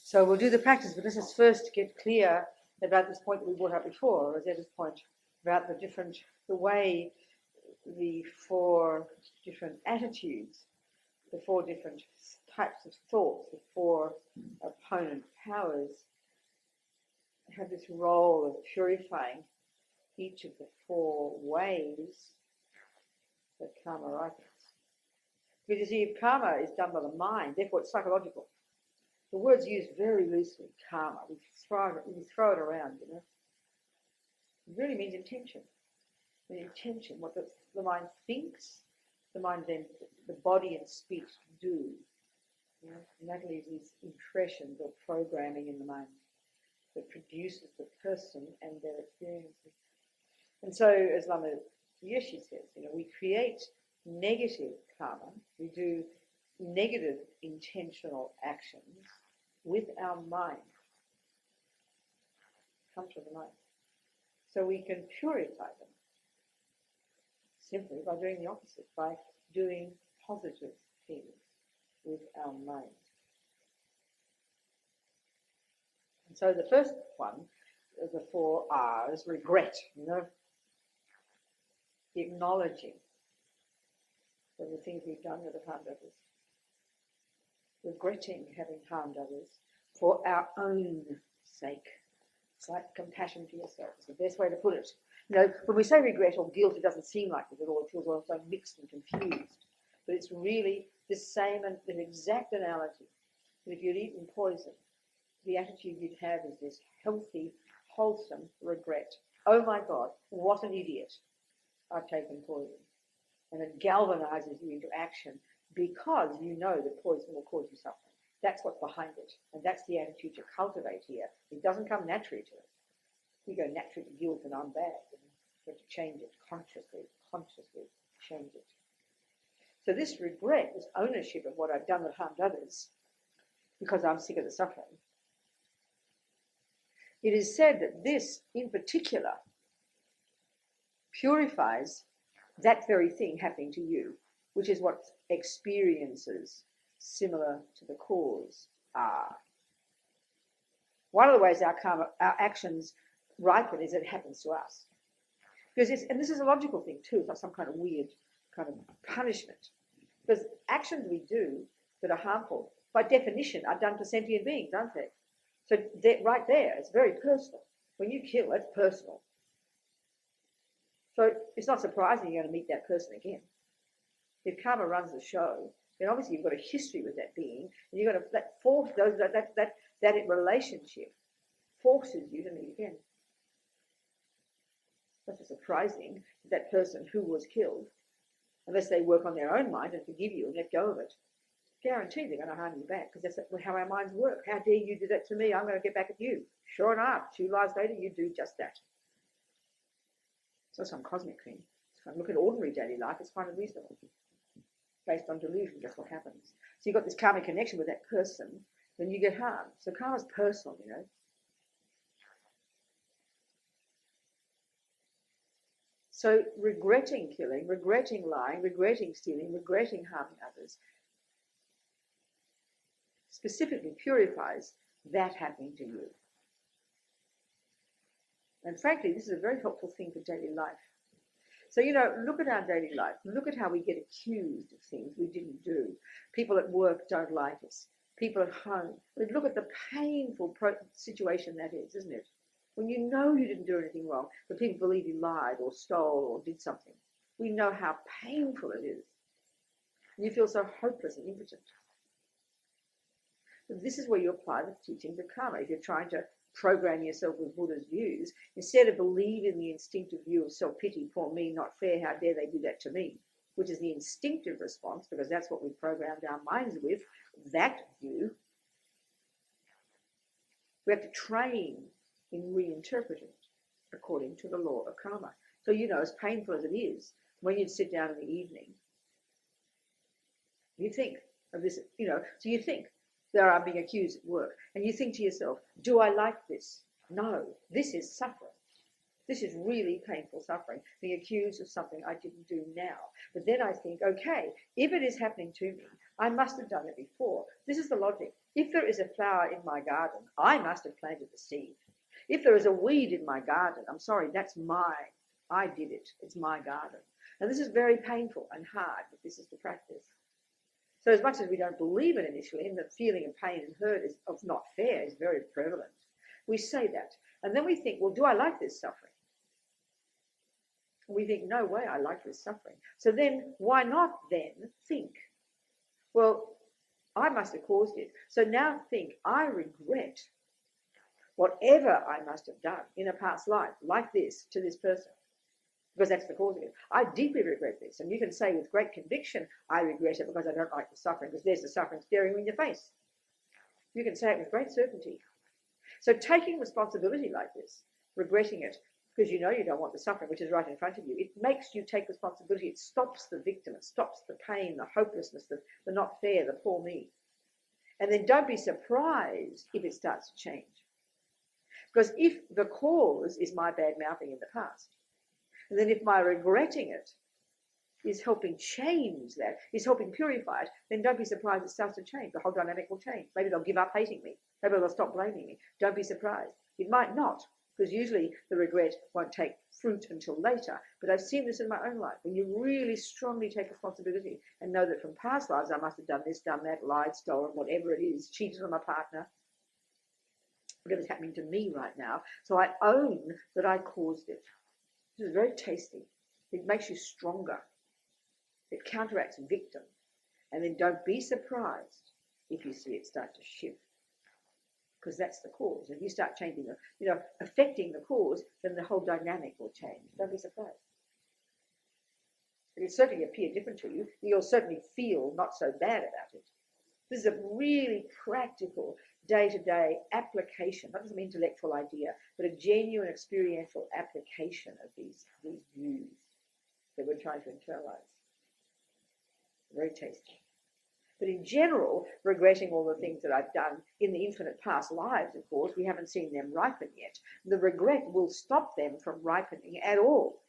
So we'll do the practice, but let's just first get clear about this point that we brought up before, Rosetta's point about the way the four different attitudes, the four different types of thoughts, the four opponent powers have this role of purifying each of the four ways that karma ripens. Because you see, if karma is done by the mind, therefore it's psychological. The word's used very loosely, karma. We throw it around, you know. It really means intention. The intention, what the mind thinks, the mind then, the body and speech do. You know? And that leaves these impressions or programming in the mind that produces the person and their experiences. And so, as Lama Yeshe says, you know, we create negative karma, we do negative intentional actions with our mind. It comes from the mind. So we can purify them simply by doing the opposite, by doing positive things with our mind. And so the first one of the four R's, regret, you know, the acknowledging of the things we've done that have harmed others. Regretting having harmed others for our own sake. It's like compassion to yourself. It's the best way to put it. You know, when we say regret or guilt, it doesn't seem like it at all. It feels all so mixed and confused. But it's really the same and an exact analogy. And if you'd eaten poison, the attitude you'd have is this healthy, wholesome regret. Oh my God, what an idiot. I've taken poison. And it galvanizes you into action because you know that poison will cause you suffering. That's what's behind it. And that's the attitude to cultivate here. It doesn't come naturally to us. We go naturally to guilt and I'm bad. And we have to change it consciously change it. So this regret, this ownership of what I've done that harmed others because I'm sick of the suffering. It is said that this in particular purifies that very thing happening to you, which is what experiences similar to the cause are. One of the ways our actions ripen is it happens to us. Because and this is a logical thing too, it's not some kind of weird kind of punishment. Because actions we do that are harmful, by definition, are done to sentient beings, aren't they? So right there, it's very personal. When you kill, it's personal. So it's not surprising you're going to meet that person again. If karma runs the show, then obviously you've got a history with that being, and you're going to force that relationship forces you to meet again. It's not surprising that person who was killed, unless they work on their own mind and forgive you and let go of it, guaranteed they're going to harm you back, because that's how our minds work. How dare you do that to me? I'm going to get back at you. Sure enough, 2 lives later, you do just that. It's not some cosmic thing. Look at ordinary daily life, it's kind of reasonable. Based on delusion, that's what happens. So you've got this karmic connection with that person, then you get harmed. So karma's personal, you know. So regretting killing, regretting lying, regretting stealing, regretting harming others, specifically purifies that happening to you. And frankly, this is a very helpful thing for daily life. So, you know, look at our daily life. Look at how we get accused of things we didn't do. People at work don't like us. People at home. But look at the painful situation that is, isn't it? When you know you didn't do anything wrong, but people believe you lied or stole or did something. We know how painful it is. And you feel so hopeless and impotent. But this is where you apply the teachings of karma. If you're trying to program yourself with Buddha's views, instead of believing the instinctive view of self-pity, poor me, not fair, how dare they do that to me, which is the instinctive response, because that's what we've programmed our minds with, that view, we have to train in reinterpreting it according to the law of karma. So, you know, as painful as it is, when you sit down in the evening, you think of this, you know, so you think, there I'm being accused at work, and you think to yourself, do I like this? No, this is suffering. This is really painful suffering, being accused of something I didn't do now. But then I think, okay, if it is happening to me, I must have done it before. This is the logic. If there is a flower in my garden, I must have planted the seed. If there is a weed in my garden, I'm sorry, that's mine. I did it. It's my garden. And this is very painful and hard, but this is the practice. So as much as we don't believe it initially, and the feeling of pain and hurt of not fair is very prevalent, we say that. And then we think, well, do I like this suffering? We think, no way, I like this suffering. So then why not then think, well, I must have caused it. So now think, I regret whatever I must have done in a past life, like this, to this person, because that's the cause of it. I deeply regret this. And you can say with great conviction, I regret it because I don't like the suffering, because there's the suffering staring you in your face. You can say it with great certainty. So taking responsibility like this, regretting it, because you know you don't want the suffering, which is right in front of you, it makes you take responsibility. It stops the victim. It stops the pain, the hopelessness, the not fair, the poor me. And then don't be surprised if it starts to change. Because if the cause is my bad mouthing in the past, and then if my regretting it is helping change that, is helping purify it, then don't be surprised it starts to change. The whole dynamic will change. Maybe they'll give up hating me. Maybe they'll stop blaming me. Don't be surprised. It might not, because usually the regret won't take fruit until later. But I've seen this in my own life. When you really strongly take responsibility and know that from past lives I must have done this, done that, lied, stolen, whatever it is, cheated on my partner, whatever's happening to me right now. So I own that I caused it. This is very tasty. It makes you stronger. It counteracts victim. And then don't be surprised if you see it start to shift, because that's the cause. If you start changing affecting the cause, then the whole dynamic will change. Don't be surprised. It'll certainly appear different to you. You'll certainly feel not so bad about it. This is a really practical, day-to-day application, not just an intellectual idea, but a genuine experiential application of these views that we're trying to internalize. Very tasty. But in general, regretting all the things that I've done in the infinite past lives, of course, we haven't seen them ripen yet. The regret will stop them from ripening at all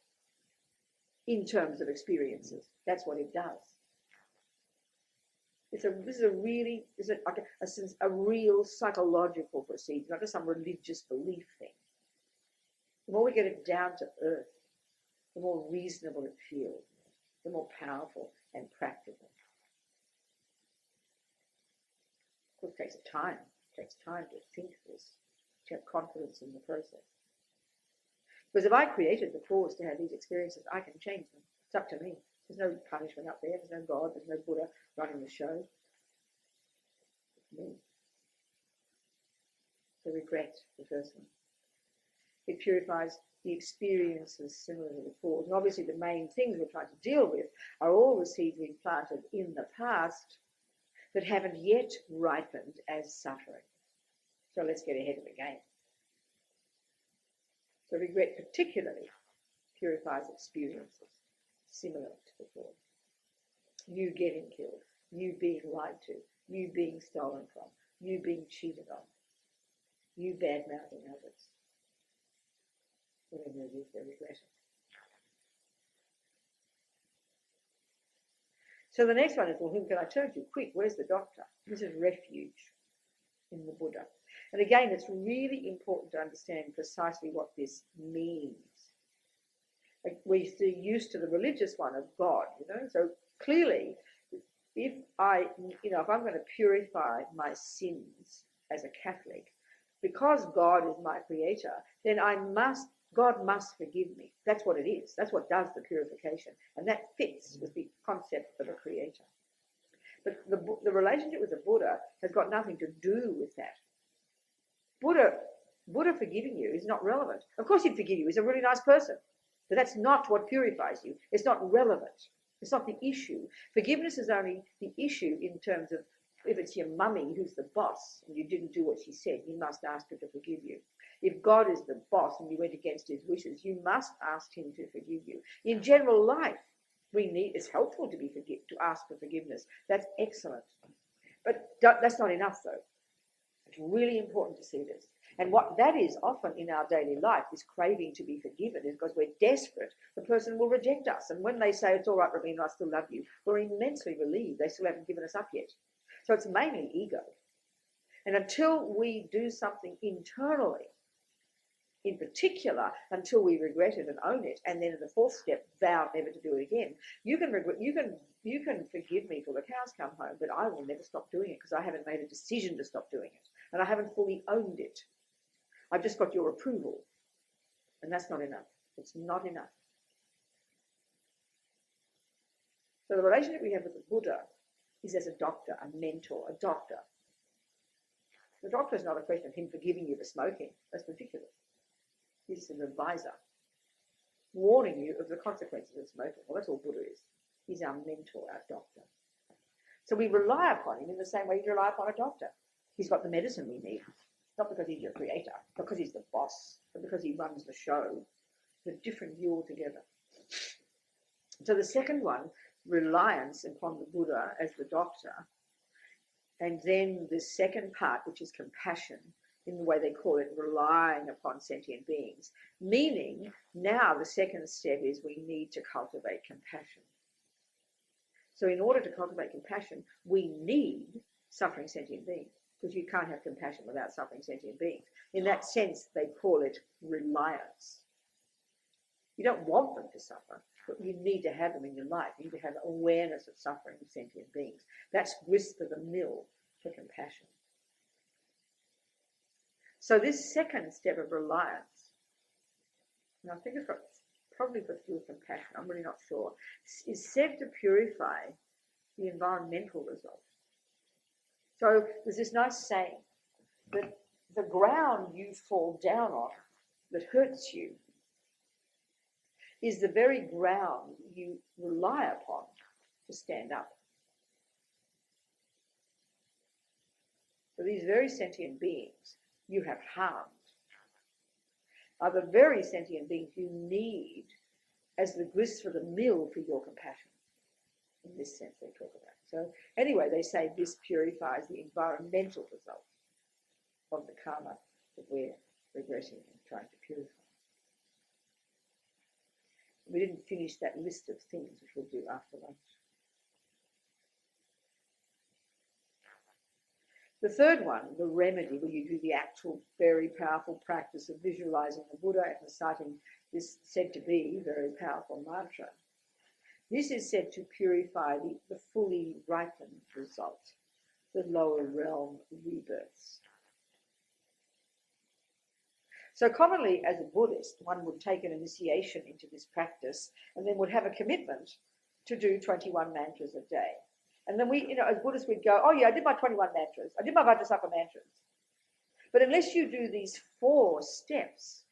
in terms of experiences. That's what it does. This is a real psychological procedure, not just some religious belief thing. The more we get it down to earth, the more reasonable it feels, the more powerful and practical. Of course, it takes time. It takes time to think this, to have confidence in the process. Because if I created the cause to have these experiences, I can change them. It's up to me. There's no punishment up there. There's no God. There's no Buddha running the show. It's me. So regret, the first one. It purifies the experiences similar to the cause. And obviously the main things we're trying to deal with are all the seeds we've planted in the past that haven't yet ripened as suffering. So let's get ahead of the game. So regret particularly purifies experiences similar to the cause. You getting killed, you being lied to, you being stolen from, you being cheated on, you bad-mouthing others. Whatever it is, they're regretting. So the next one is, well, whom can I turn to? Quick, where's the doctor? This is refuge in the Buddha. And again, it's really important to understand precisely what this means. Like we're still used to the religious one of God, So clearly, if I'm going to purify my sins as a Catholic, because God is my creator, then God must forgive me. That's what it is. That's what does the purification. And that fits with the concept of a creator. But the relationship with the Buddha has got nothing to do with that. Buddha forgiving you is not relevant. Of course he'd forgive you. He's a really nice person. But that's not what purifies you. It's not relevant. It's not the issue. Forgiveness is only the issue in terms of if it's your mummy who's the boss and you didn't do what she said, you must ask her to forgive you. If God is the boss and you went against his wishes, you must ask him to forgive you. In general life, it's helpful to ask for forgiveness. That's excellent. But that's not enough, though. It's really important to see this. And what that is often in our daily life, this craving to be forgiven, is because we're desperate. The person will reject us. And when they say, it's all right, Robina, I still love you, we're immensely relieved they still haven't given us up yet. So it's mainly ego. And until we do something internally, in particular, until we regret it and own it, and then in the fourth step, vow never to do it again. You can forgive me till the cows come home, but I will never stop doing it because I haven't made a decision to stop doing it, and I haven't fully owned it. I've just got your approval, and that's not enough. It's not enough. So the relationship we have with the Buddha is as a doctor, a mentor, a doctor. The doctor is not a question of him forgiving you for smoking. That's ridiculous. He's an advisor, warning you of the consequences of smoking. Well, that's all Buddha is. He's our mentor, our doctor. So we rely upon him in the same way you rely upon a doctor. He's got the medicine we need, not because he's your creator, not because he's the boss, but because he runs the show. It's a different view altogether. So the second one, reliance upon the Buddha as the doctor, and then the second part, which is compassion, in the way they call it, relying upon sentient beings, meaning now the second step is we need to cultivate compassion. So in order to cultivate compassion, we need suffering sentient beings, because you can't have compassion without suffering sentient beings. In that sense, they call it reliance. You don't want them to suffer, but you need to have them in your life. You need to have awareness of suffering of sentient beings. That's grist for the mill for compassion. So this second step of reliance, and I think it's probably got to do with compassion, I'm really not sure, is said to purify the environmental result. So there's this nice saying that the ground you fall down on that hurts you is the very ground you rely upon to stand up. So these very sentient beings you have harmed are the very sentient beings you need as the grist for the mill for your compassion. In this sense they talk about. So anyway, they say this purifies the environmental result of the karma that we're regretting and trying to purify. We didn't finish that list of things, which we'll do after lunch. The third one, the remedy, where you do the actual very powerful practice of visualizing the Buddha and reciting this said to be very powerful mantra. This is said to purify the fully ripened result, the lower realm rebirths. So commonly, as a Buddhist, one would take an initiation into this practice and then would have a commitment to do 21 mantras a day. And then we, as Buddhists, we'd go, oh yeah, I did my 21 mantras. I did my Vajrasattva mantras. But unless you do these 4 steps,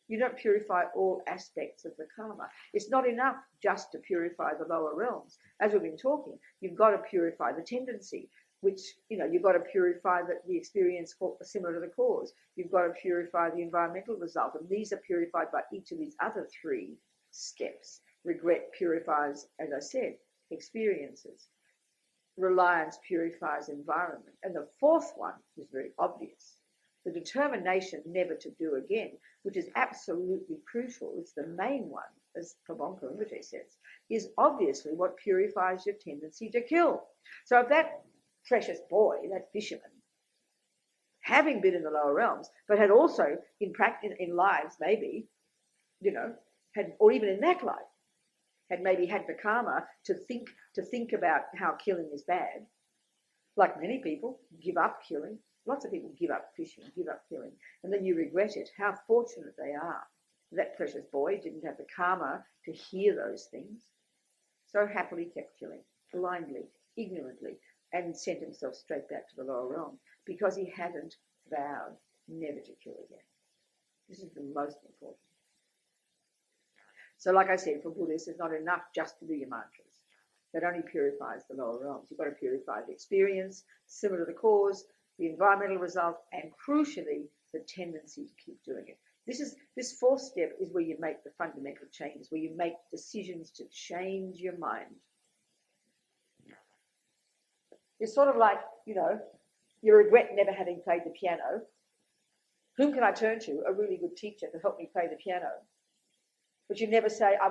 you don't purify all aspects of the karma. It's not enough just to purify the lower realms. As we've been talking, you've got to purify the tendency, which, you've got to purify the experience similar to the cause. You've got to purify the environmental result. And these are purified by each of these other 3 steps. Regret purifies, as I said, experiences. Reliance purifies environment. And the fourth one is very obvious. The determination never to do again, which is absolutely crucial. It's the main one, as Prabhupada Rinpoche says, is obviously what purifies your tendency to kill. So if that precious boy, that fisherman, having been in the lower realms, but had also in practice, in lives maybe, had, or even in that life, had maybe had the karma to think about how killing is bad. Like many people, give up killing. Lots of people give up fishing, give up killing, and then you regret it. How fortunate they are. That precious boy didn't have the karma to hear those things, so happily kept killing, blindly, ignorantly, and sent himself straight back to the lower realm because he hadn't vowed never to kill again. This is the most important. So like I said, for Buddhists, it's not enough just to do your mantras. That only purifies the lower realms. You've got to purify the experience, similar to the cause, the environmental result, and crucially, the tendency to keep doing it. This fourth step is where you make the fundamental changes, where you make decisions to change your mind. It's sort of like, you regret never having played the piano. Whom can I turn to? A really good teacher to help me play the piano. But you never say, I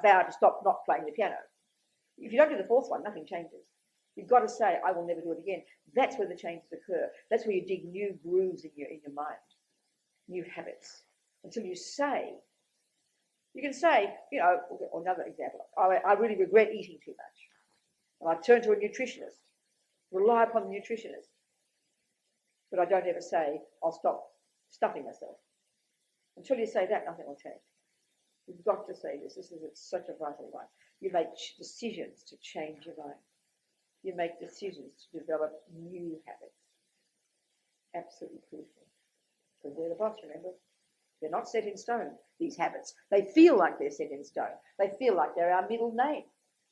vow to stop not playing the piano. If you don't do the fourth one, nothing changes. You've got to say, I will never do it again. That's where the changes occur. That's where you dig new grooves in your mind, new habits. Until you say, you can say, or another example, I really regret eating too much. And I turn to a nutritionist, rely upon the nutritionist. But I don't ever say, I'll stop stuffing myself. Until you say that, nothing will change. You've got to say this. This is such a vital one. You make decisions to change your mind. You make decisions to develop new habits. Absolutely crucial. Because they're the boss, remember? They're not set in stone, these habits. They feel like they're set in stone. They feel like they're our middle name.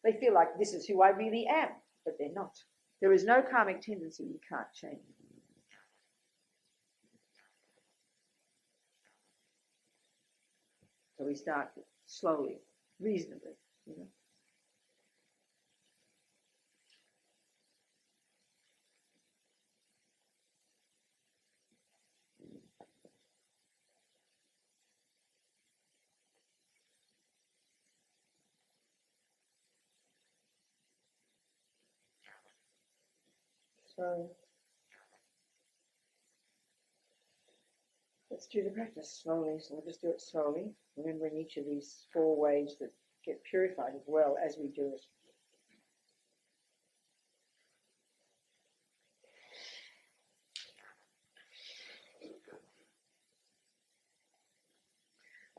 They feel like this is who I really am, but they're not. There is no karmic tendency you can't change. So we start slowly, reasonably, So let's do the practice slowly. So we'll just do it slowly, remembering each of these 4 ways that get purified as well as we do it.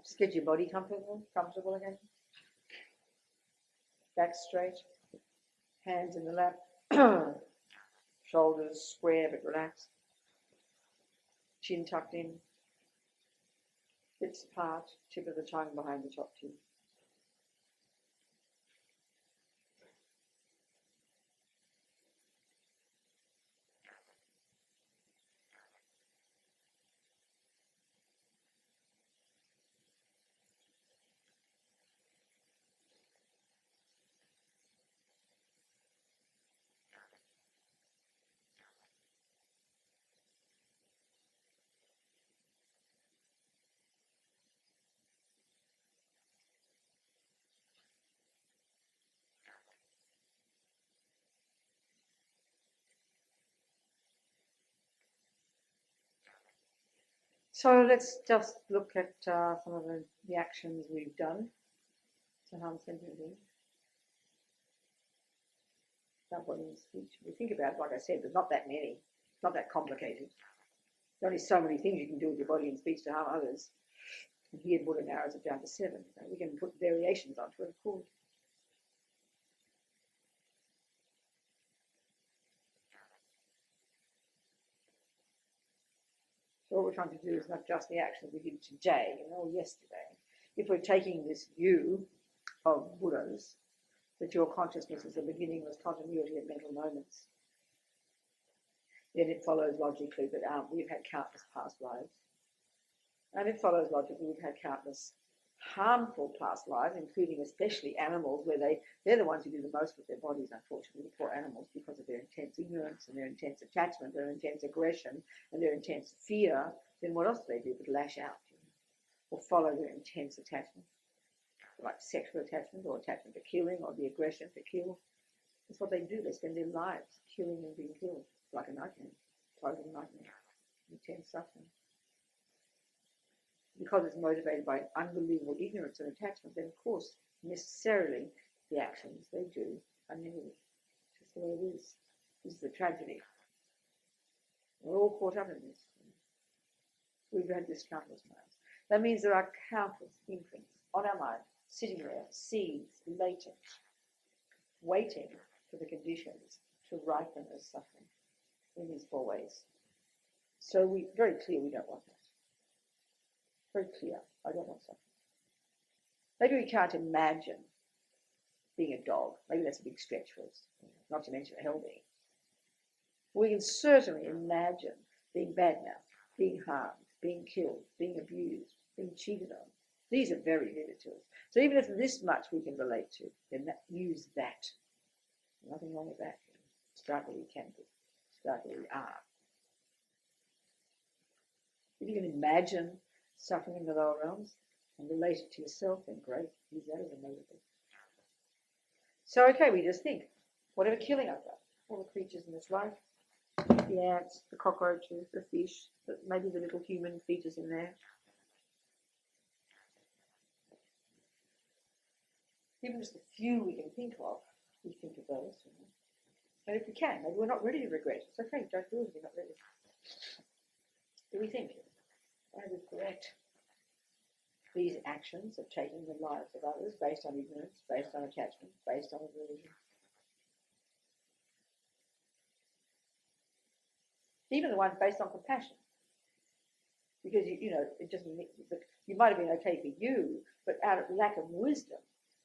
Just get your body comfortable again. Back straight, hands in the lap, shoulders square but relaxed, chin tucked in, lips apart, tip of the tongue behind the top teeth. So let's just look at some of the actions we've done. So how that body and speech. We think about it, like I said, there's not that many. It's not that complicated. There's only so many things you can do with your body and speech to harm others. And here Buddha narrows it down to 7. We can put variations onto it, of course. So what we're trying to do is not just the actions we did today or yesterday. If we're taking this view of Buddhas, that your consciousness is a beginningless continuity of mental moments, then it follows logically that we've had countless past lives. And it follows logically we've had countless harmful past lives, including especially animals, where they're the ones who do the most with their bodies, unfortunately, poor animals, because of their intense ignorance and their intense attachment, their intense aggression and their intense fear. Then what else do they do but lash out or follow their intense attachment, like sexual attachment or attachment to killing or the aggression to kill? That's what they do. They spend their lives killing and being killed, like a nightmare, total nightmare, intense suffering. Because it's motivated by unbelievable ignorance and attachment, then of course, necessarily, the actions they do are negative. It's just the way it is. This is the tragedy. We're all caught up in this. We've had this countless times. That means there are countless imprints on our mind, sitting there, seeds, latent, waiting for the conditions to ripen as suffering in these 4 ways. So we're very clear we don't want that. Very clear, I don't want suffering. Maybe we can't imagine being a dog. Maybe that's a big stretch for us, not to mention a hell being. We can certainly imagine being badmouthed, being harmed, being killed, being abused, being cheated on. These are very vivid to us. So even if this much we can relate to, then use that. Nothing wrong with that. Start where you can be. Start where you are. If you can imagine suffering in the lower realms and relate it to yourself, then great. Use that as a motivator. So, okay, we just think, whatever killing I've done, all the creatures in this life, the ants, the cockroaches, the fish, maybe the little human features in there. Even just a few we can think of, we think of those. You know. And if we can, maybe we're not ready to regret. It's okay, don't do it if you're not ready. Do we think? I regret these actions of taking the lives of others based on ignorance, based on attachment, based on aversion. Even the ones based on compassion. Because, you know, it just, you might have been okay for you, but out of lack of wisdom,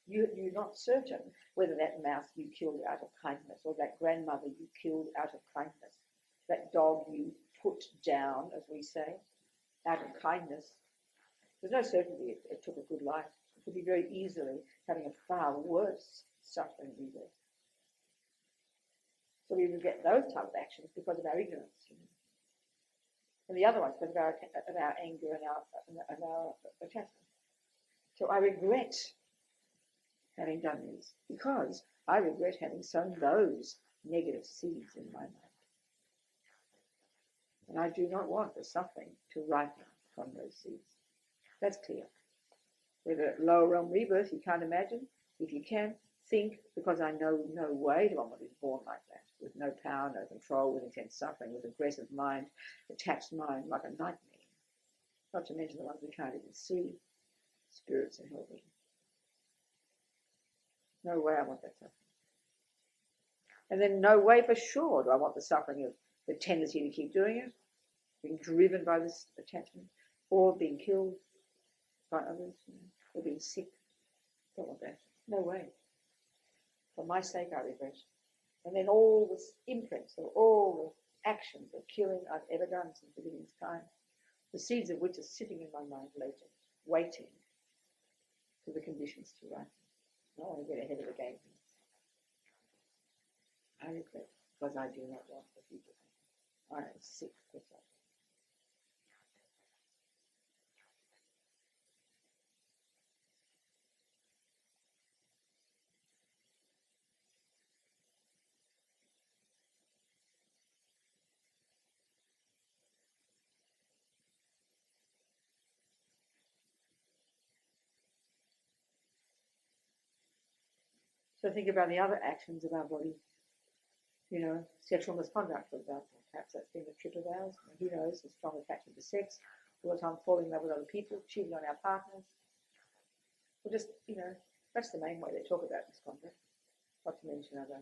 you're not certain whether that mouse you killed out of kindness, or that grandmother you killed out of kindness, that dog you put down, as we say, out of kindness. There's no certainty it took a good life. It could be very easily having a far worse suffering evil. So we regret those type of actions because of our ignorance. You know. And the other ones because of our anger and our attachment. So I regret having done these because I regret having sown those negative seeds in my mind. And I do not want the suffering to ripen from those seeds. That's clear. Whether at lower realm rebirth, you can't imagine. If you can, think, because I know no way to one who's born like that, with no power, no control, with intense suffering, with aggressive mind, attached mind, like a nightmare. Not to mention the ones we can't even see, spirits and hell vision. No way I want that suffering. And then no way for sure do I want the suffering of the tendency to keep doing it, being driven by this attachment, or being killed by others, you know, or being sick. Don't want that. No way. For my sake, I regret. And then all the imprints of all the actions of killing I've ever done since the beginning of time, the seeds of which are sitting in my mind latent, waiting for the conditions to ripen. I don't want to get ahead of the game. I regret because I do not want the future. I am sick with that. So think about the other actions of our body. You know, sexual misconduct, for example. Perhaps that's been a trip of ours. Who knows? A strong attachment to sex, all the time falling in love with other people, cheating on our partners. Or just, you know, that's the main way they talk about misconduct. Not to mention other,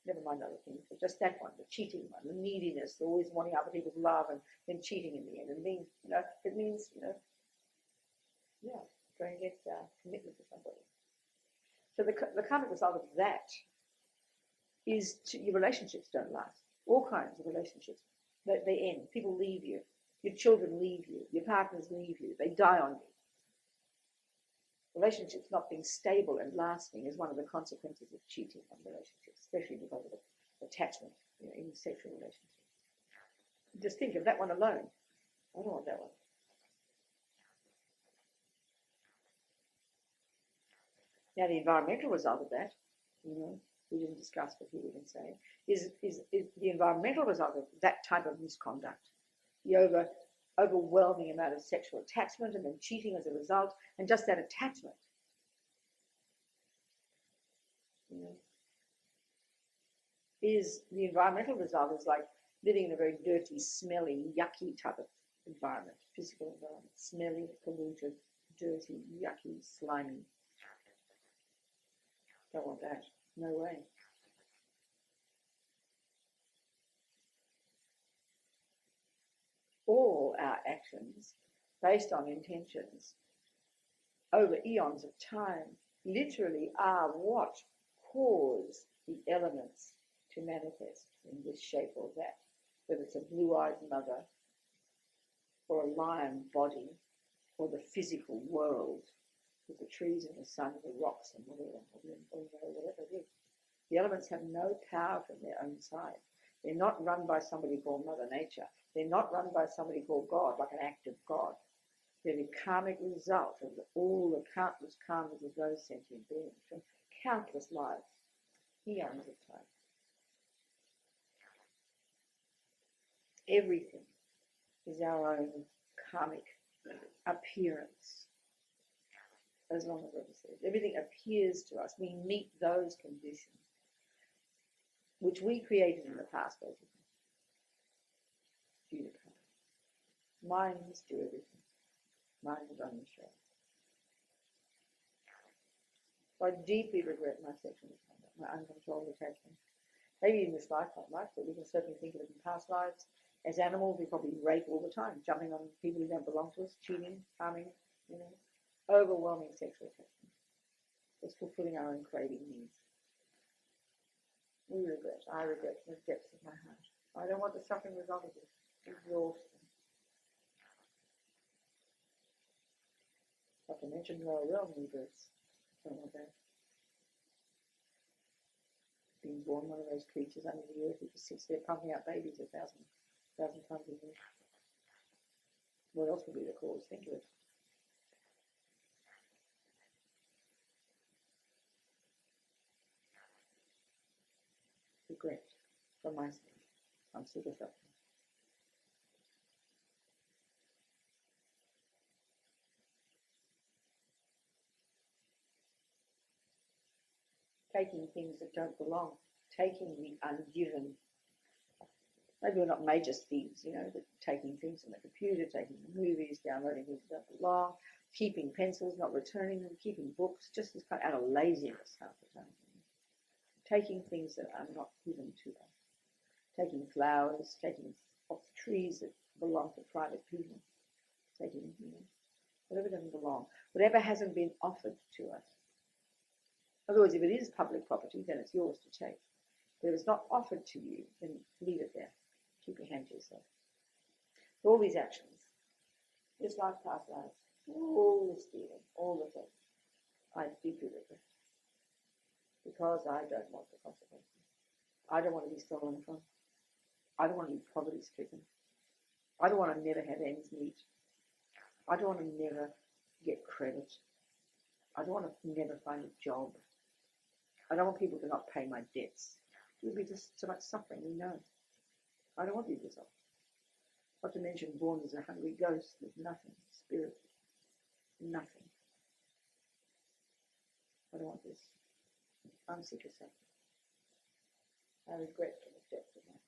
never mind other things, but just that one, the cheating one, the neediness, the always wanting other people's love and then cheating in the end. And being, you know, it means, you know, yeah, going against our commitment to somebody. So the kind of result of that is your relationships don't last. All kinds of relationships, they end. People leave you. Your children leave you. Your partners leave you. They die on you. Relationships not being stable and lasting is one of the consequences of cheating on relationships, especially because of attachment, you know, in sexual relationships. Just think of that one alone. I don't want that one. Now, the environmental result of that, you know, we didn't discuss, but here we can say, is the environmental result of that type of misconduct, the overwhelming amount of sexual attachment and then cheating as a result, and just that attachment. You know, is the environmental result is like living in a very dirty, smelly, yucky type of environment, physical environment, smelly, polluted, dirty, yucky, slimy. Don't want that. No way. All our actions, based on intentions, over eons of time, literally are what cause the elements to manifest in this shape or that, whether it's a blue-eyed mother, or a lion body, or the physical world, with the trees and the sun and the rocks and whatever it is. The elements have no power from their own side. They're not run by somebody called Mother Nature. They're not run by somebody called God, like an act of God. They're the karmic result of all the countless karmas of those sentient beings from countless lives, eons of time. everything is our own karmic appearance. As long as it says, everything appears to us. We meet those conditions which we created in the past, basically. Due to karma. Minds do everything. Minds run the show. So I deeply regret my sexual misconduct, my uncontrolled attachment. Maybe in this lifetime, right? But we can certainly think of it in past lives. As animals, we probably rape all the time, jumping on people who don't belong to us, cheating, harming, overwhelming sexual attachment. Just fulfilling our own craving needs. We regret. I regret from the depths of my heart. I don't want the suffering result of this. Exhausting. Not to mention lower realm rebirths. Don't want that. Being born one of those creatures under the earth who just sits there pumping out babies 1,000 times a year. What else would be the cause? Think of it. Regret for myself. I'm sick of suffering. Taking things that don't belong, taking the ungiven. Maybe we're not major thieves, but taking things from the computer, taking the movies, downloading things that don't belong, keeping pencils, not returning them, keeping books, just as kind of out of laziness half the time. Taking things that are not given to us. Taking flowers, taking off trees that belong to private people. Taking, whatever doesn't belong. Whatever hasn't been offered to us. In other words, if it is public property, then it's yours to take. But if it's not offered to you, then leave it there. Keep your hand to yourself. All these actions, this life, past lives, all the stealing, all the things, I deeply regret. Because I don't want the consequences. I don't want to be stolen from. I don't want to be poverty stricken. I don't want to never have ends meet. I don't want to never get credit. I don't want to never find a job. I don't want people to not pay my debts. It would be just so much suffering, we know. I don't want these results. Not to mention born as a hungry ghost with nothing, spirit, nothing. I don't want this. I'm sick of suffering. I regret from the depths of my heart.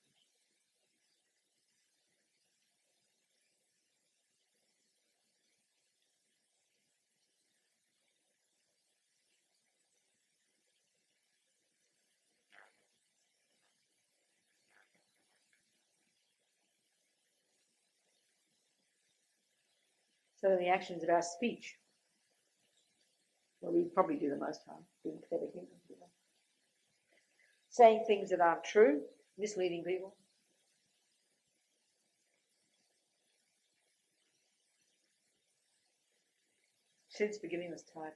So the actions of our speech, well, we probably do the most harm, being clever humans. Saying things that aren't true, misleading people. Since beginning this time,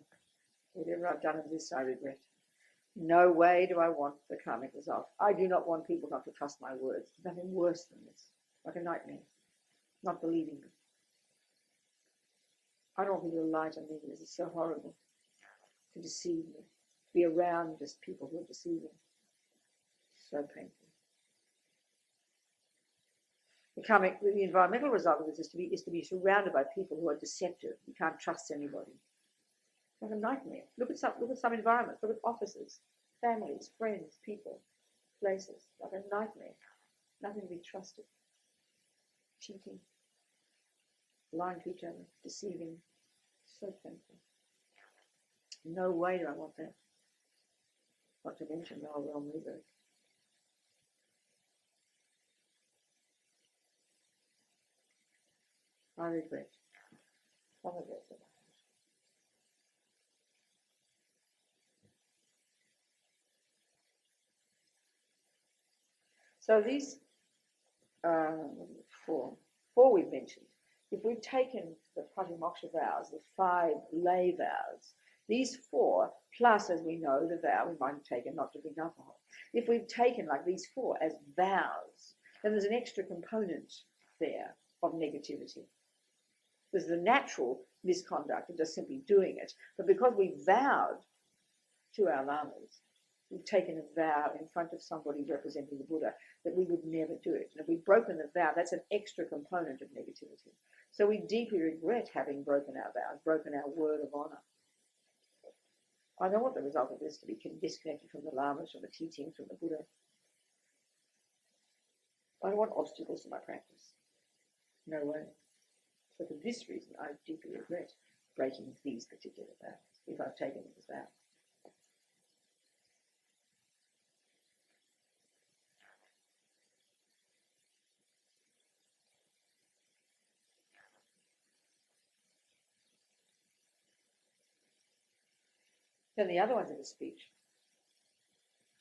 whatever I've done in this, I regret. No way do I want the karmic result. I do not want people not to trust my words. There's nothing worse than this, like a nightmare, not believing me. I don't want people to lie to me. This is so horrible. To deceive me. To be around just people who are deceiving. So painful. The environmental result of this is to be surrounded by people who are deceptive. You can't trust anybody. It's like a nightmare. Look at some environments. Look at offices, families, friends, people, places. Like a nightmare. Nothing to be trusted. Cheating. Lying to each other. Deceiving. So painful. No way do I want that. Not to mention lower realm rebirth. I regret. Some of it. So these four we've mentioned. If we've taken the Patimoksha vows, the 5 lay vows, these 4, plus, as we know, the vow we might have taken not to drink alcohol. If we've taken like these 4 as vows, then there's an extra component there of negativity. There's the natural misconduct of just simply doing it. But because we vowed to our lamas, we've taken a vow in front of somebody representing the Buddha that we would never do it. And if we've broken the vow, that's an extra component of negativity. So we deeply regret having broken our vows, broken our word of honor. I don't want the result of this to be disconnected from the lamas, from the teachings, from the Buddha. I don't want obstacles to my practice. No way. So for this reason, I deeply regret breaking these particular vows, if I've taken them as vows. Then the other ones are the speech,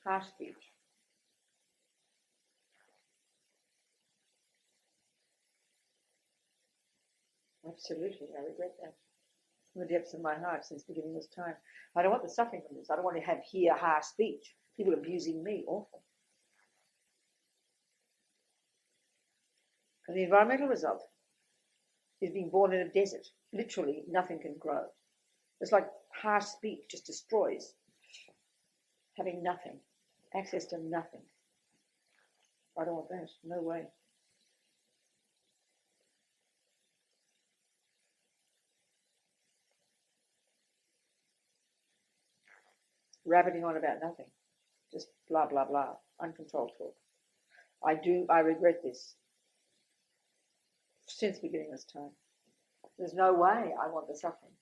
harsh speech. Absolutely, I regret that. From the depths of my heart since the beginning of this time. I don't want the suffering from this. I don't want to hear harsh speech. People abusing me, awful. And the environmental result is being born in a desert. Literally, nothing can grow. It's like harsh speech just destroys. Having nothing, access to nothing. I don't want that. No way. Rabbiting on about nothing. Just blah, blah, blah. Uncontrolled talk. I regret this since the beginning of this time. There's no way I want the suffering.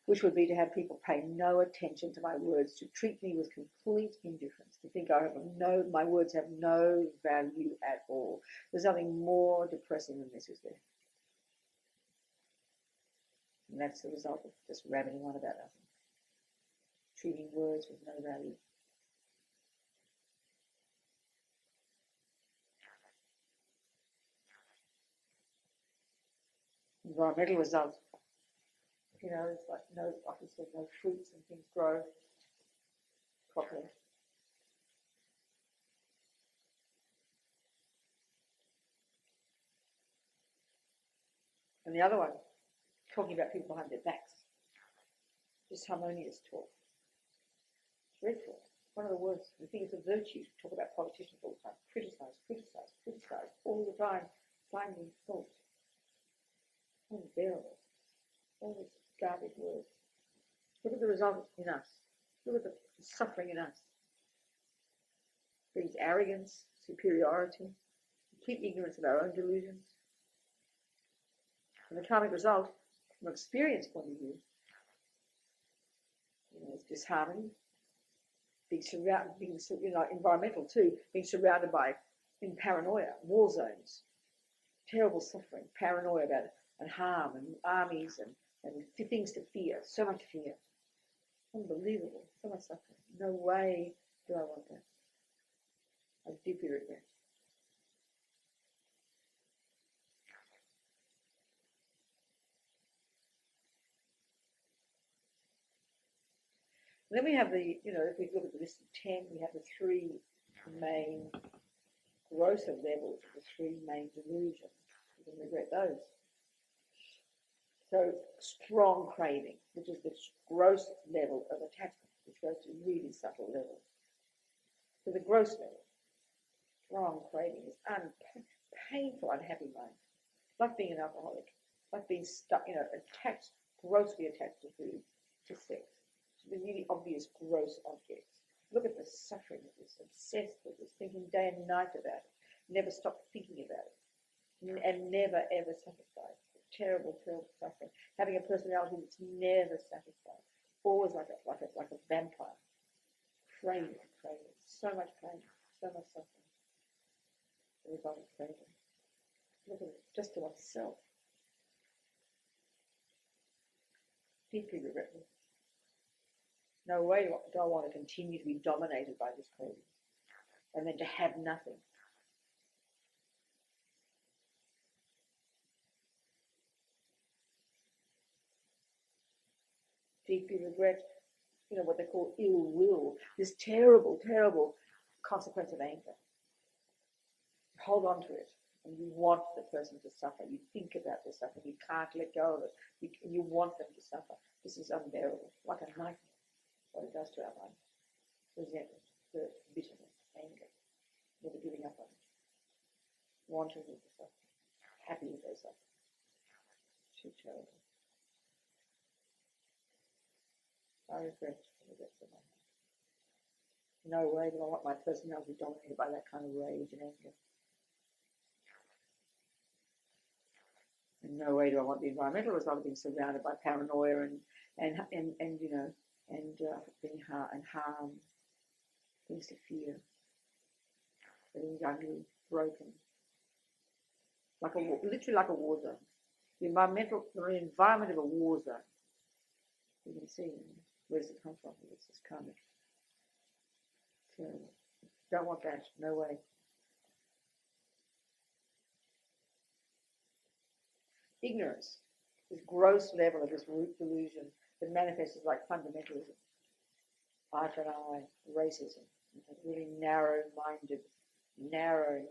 Which would be to have people pay no attention to my words, to treat me with complete indifference, to think my words have no value at all. There's nothing more depressing than this, is there? And that's the result of just rabbiting on about nothing. Treating words with no value. Environmental result. It's like obviously no fruits and things grow properly. And the other one, talking about people behind their backs. Disharmonious talk. Dreadful. One of the worst. I think it's a virtue to talk about politicians all the time. Criticize all the time. Finding fault. Unbearable. All this garbage words. Look at the result in us. Look at the suffering in us. Brings arrogance, superiority, complete ignorance of our own delusions. And the karmic result, from an experience point of view, is disharmony, environmental too, being surrounded by, in paranoia, war zones, terrible suffering, paranoia about it, and harm, and armies, and things to fear, so much fear. Unbelievable, so much suffering. No way do I want that. I deeply regret. And then we have if we look at the list of 10, we have the three main grosser levels of the three main delusions. We can regret those. So strong craving, which is the gross level of attachment, which goes to really subtle levels. So the gross level, strong craving is painful, unhappy mind, like being an alcoholic, like being stuck, attached, grossly attached to food, to sex, to the really obvious gross objects. Look at the suffering of this, obsessed with this, thinking day and night about it, never stop thinking about it, and never ever satisfied. Terrible, terrible suffering. Having a personality that's never satisfied, always like a vampire, craving, so much pain, so much suffering. The result of craving. Look at it, just to oneself. Deeply regretful. No way do I want to continue to be dominated by this craving, and then to have nothing. Deeply regret, what they call ill will, this terrible, terrible consequence of anger. You hold on to it, and you want the person to suffer. You think about the suffering. You can't let go of it. You want them to suffer. This is unbearable, like a nightmare. What it does to our mind. Resentment, hurt, bitterness, anger. never giving up on it, wanting with the suffering, happy with their suffering. Too terrible. I regret for the depths of my heart. No way do I want my personality dominated by that kind of rage and anger. In no way do I want the environmentalists either being surrounded by paranoia and you know, and being harm, things to fear, being ugly, broken, literally like a war zone. The environment of a war zone. You can see, where does it come from? It's just karmic. Terrible. Don't want that. No way. Ignorance, this gross level of this root delusion that manifests like fundamentalism, eye for an eye, racism, really narrow-minded, narrow,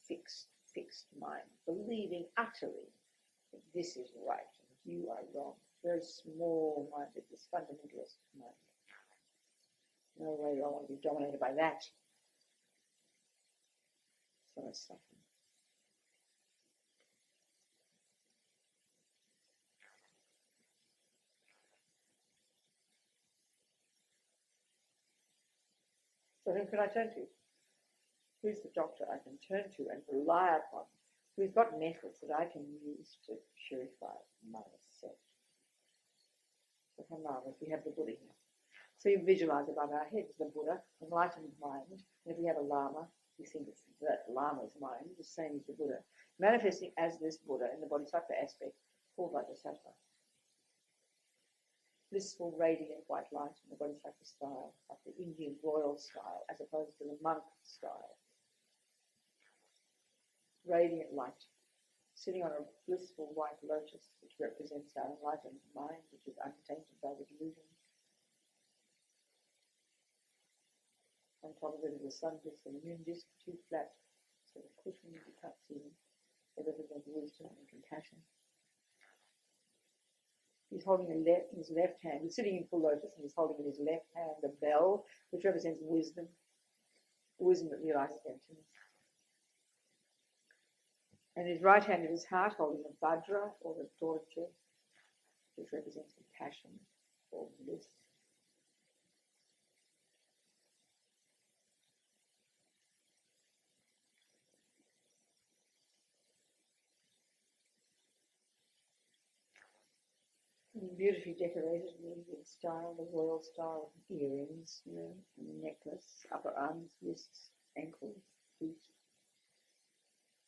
fixed mind, believing utterly that this is right and you are wrong. Very small-minded, this fundamentalist mind. No way do I want to be dominated by that. So much suffering. So who can I turn to? Who's the doctor I can turn to and rely upon? Who's got methods that I can use to purify myself? So how marvelous, we have the Buddha here. So you visualize above our heads the Buddha, enlightened mind. And if we have a Lama, we think it's that Lama's mind, the same as the Buddha, manifesting as this Buddha in the Bodhisattva aspect for Vajrasattva. Blissful, radiant white light in the Bodhisattva style, like the Indian royal style, as opposed to the monk style. Radiant light, sitting on a blissful white lotus, which represents our enlightened mind, which is untainted by the delusion. On top of it is a sun disk and a moon disk, two flat sort of cushions you can't see them. They represent wisdom and compassion. He's holding his left hand. He's sitting in full lotus and he's holding in his left hand a bell, which represents wisdom. Wisdom that realizes emptiness. And his right hand in his heart holding a Vajra or the torch, which represents compassion or bliss. Beautifully decorated in the Indian style, the royal style, earrings, you know, necklace, upper arms, wrists, ankles, feet.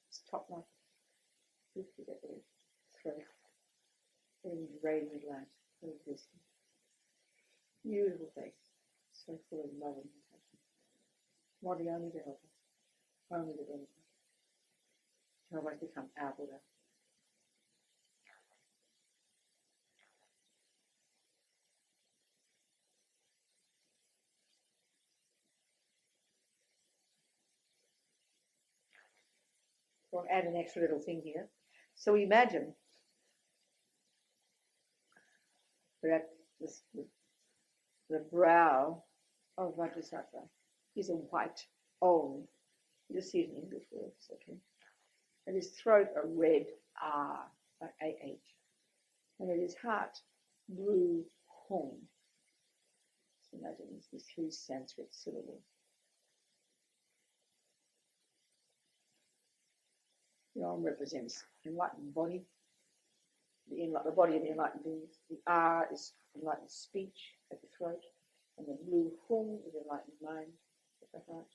It's top notch, beautifully decorated, throat, very radiant light, very wisdom. Beautiful face, so full of love and compassion. Wanting only to help us, only to benefit, to help us become our Buddha. So I'll add an extra little thing here. So imagine that the brow of Vajrasattva is a white Om. You just see it in English words, okay? And his throat a red R, like AH. And at his heart, blue Hum. So imagine these three Sanskrit syllables. The Om represents enlightened body, the body of the enlightened beings. The R is enlightened speech at the throat, and the blue Hum is enlightened mind at the heart.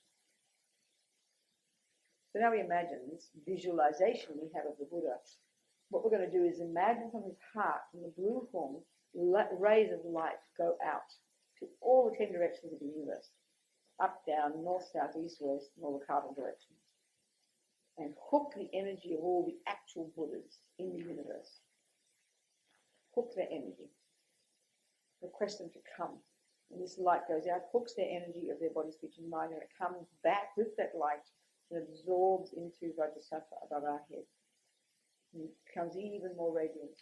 So now we imagine this visualization we have of the Buddha. What we're going to do is imagine from his heart, from the blue Hum, rays of light go out to all the 10 directions of the universe, up, down, north, south, east, west, and all the cardinal directions, and hook the energy of all the actual Buddhas in the universe. Hook their energy. Request them to come. And this light goes out, hooks their energy of their body, speech, and mind, and it comes back with that light and absorbs into Vajrasattva above our head. And it becomes even more radiant,